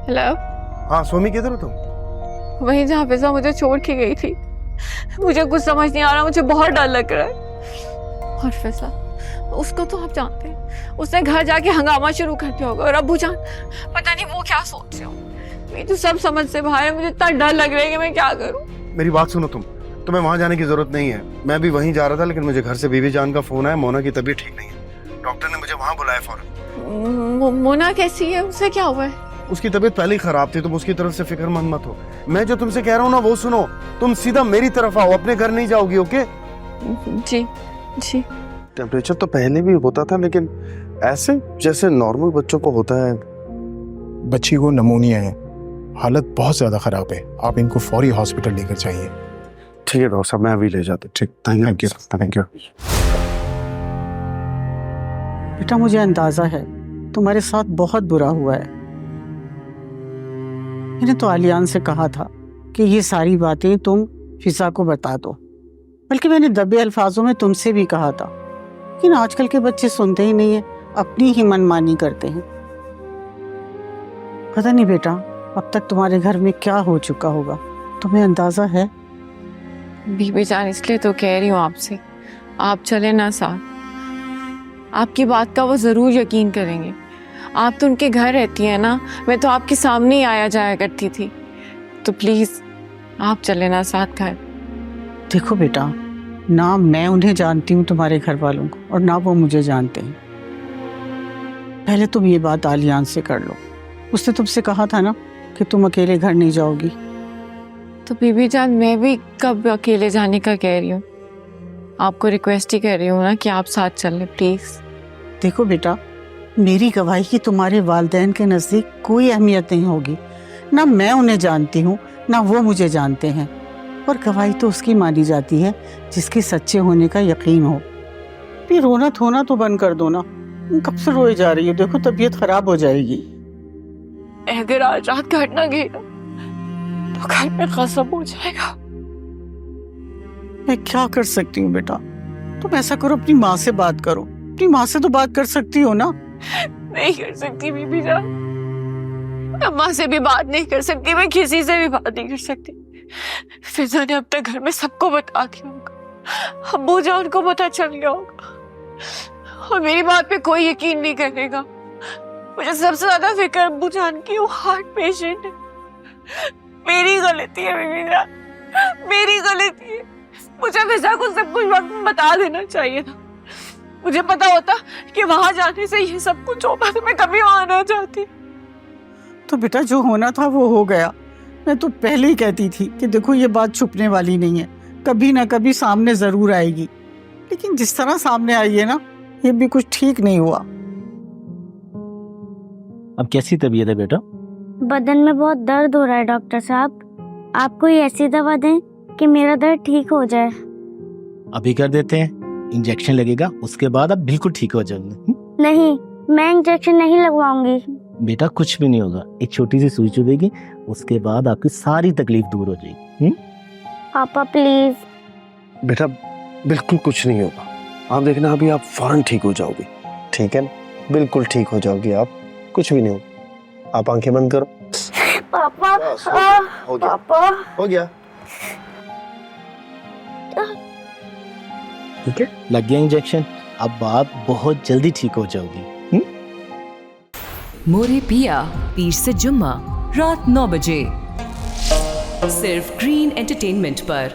Hello. हाँ सोमी, किधर हो तुम? वहीं जहाँ फिजा मुझे छोड़ के गई थी। मुझे कुछ समझ नहीं आ रहा, मुझे बहुत डर लग रहा है। और फिजा, उसको तो आप जानते हैं, उसने घर जाके हंगामा शुरू कर दिया होगा। और अब्बू जान पता नहीं वो क्या सोच रहे हो। मेरी तो सब समझ से बाहर है। मुझे इतना डर लग रहा है कि मैं क्या करूं। मेरी बात सुनो, तुम्हें वहां जाने की जरूरत नहीं है। मैं भी वहीं जा रहा था, लेकिन मुझे घर से बीबी जान का फोन आया, मोना की तबीयत ठीक नहीं है। डॉक्टर ने मुझे वहां बुलाया फौरन। मोना कैसी है? उसे क्या हुआ है? उसकी तबीयत पहले ही खराब थी, तुम उसकी तरफ से फिक्रमंद मत हो। मैं जो तुमसे कह रहा हूँ ना वो सुनो। तुम सीधा मेरी तरफ आओ, अपने घर नहीं जाओगी, ओके? जी जी। टेम्परेचर तो पहले भी होता था, लेकिन ऐसे जैसे नॉर्मल बच्चों को होता है। बच्ची को निमोनिया है, हालत बहुत ज्यादा खराब है। आप इनको फौरी हॉस्पिटल लेकर जाइए। ठीक है डॉक्टर साहब, मैं अभी ले जाता। ठीक, थैंक यू थैंक यू। बेटा मुझे अंदाजा है तुम्हारे साथ बहुत बुरा हुआ है। मैंने तो आलियान से कहा था कि ये सारी बातें तुम फिजा को बता दो, बल्कि मैंने दबे अल्फाजों में तुमसे भी कहा था, लेकिन आजकल के बच्चे सुनते ही नहीं है, अपनी ही मनमानी करते हैं। पता नहीं बेटा अब तक तुम्हारे घर में क्या हो चुका होगा, तुम्हें अंदाजा है? बीबी जान, इसलिए तो कह रही हूँ आपसे, आप चले ना साथ। आपकी बात का वो जरूर यकीन करेंगे। आप तो उनके घर रहती हैं ना, मैं तो आपके सामने ही आया जाया करती थी। तो प्लीज आप चले ना साथ घर। देखो बेटा, ना मैं उन्हें जानती हूँ तुम्हारे घर वालों को, और ना वो मुझे जानते हैं। पहले तुम ये बात आलियान से कर लो। उसने तुमसे कहा था ना कि तुम अकेले घर नहीं जाओगी। तो बीबी जान, मैं भी कब अकेले जाने का कह रही हूँ। आपको रिक्वेस्ट ही कर रही हूँ ना कि आप साथ चलें प्लीज। देखो बेटा, मेरी गवाही की तुम्हारे वालिदैन के नज़दीक कोई अहमियत नहीं होगी। ना मैं उन्हें जानती हूँ, ना वो मुझे जानते हैं। और गवाही तो उसकी मानी जाती है जिसके सच्चे होने का यकीन हो। फिर रोना धोना तो बंद कर दो ना, कब से रोए जा रही हो? देखो तबीयत खराब हो जाएगी। अगर आज रात घर ना गई ना तो घर में खत्म हो जाएगा। मैं क्या कर सकती हूँ बेटा? तुम ऐसा करो, अपनी माँ से बात करो। अपनी माँ से तो बात कर सकती हो ना? नहीं कर सकती बीबी जान, अम्मा से भी बात नहीं कर सकती, मैं किसी से भी बात नहीं कर सकती। फिजा ने अब तक घर में सबको बता दिया होगा, अब्बू जान को पता चल गया होगा, और मेरी बात पे कोई यकीन नहीं करेगा। मुझे सबसे ज्यादा फिक्र अब्बू जान की, वो हार्ट पेशेंट है। मेरी गलती है बीबी जान, मेरी गलती है। मुझे फिजा को सब कुछ वक्त में बता देना चाहिए था। मुझे पता होता कि वहां जाने से ये सब कुछ होगा तो मैं कभी वहां ना जाती। तो बेटा जो होना था वो हो गया। मैं तो पहले ही कहती थी कि देखो ये बात छुपने वाली नहीं है, कभी ना कभी सामने जरूर आएगी। लेकिन जिस तरह सामने आई है ना, ये भी कुछ ठीक नहीं हुआ। अब कैसी तबीयत है बेटा? बदन में बहुत दर्द हो रहा है डॉक्टर साहब। आप कोई ऐसी दवा दें कि मेरा दर्द ठीक हो जाए। अभी कर देते हैं, इंजेक्शन लगेगा, उसके बाद आप बिल्कुल ठीक हो जाओगे। नहीं, मैं इंजेक्शन नहीं लगवाऊंगी। बेटा कुछ भी नहीं होगा, एक छोटी सी सुई चुभेगी, उसके बाद आपकी सारी तकलीफ दूर हो जाएगी। पापा प्लीज। बेटा बिल्कुल कुछ नहीं होगा, आप देखना अभी आप फौरन ठीक हो जाओगे। ठीक है ना, बिल्कुल ठीक हो जाओगे आप, कुछ भी नहीं होगा। आप आंखें बंद करो। पापा हो गया, पापा हो गया। ठीक है, लग गया इंजेक्शन, अब आप बहुत जल्दी ठीक हो जाओगी। मोरे पिया पीर से जुम्मा रात 9 बजे सिर्फ ग्रीन एंटरटेनमेंट पर।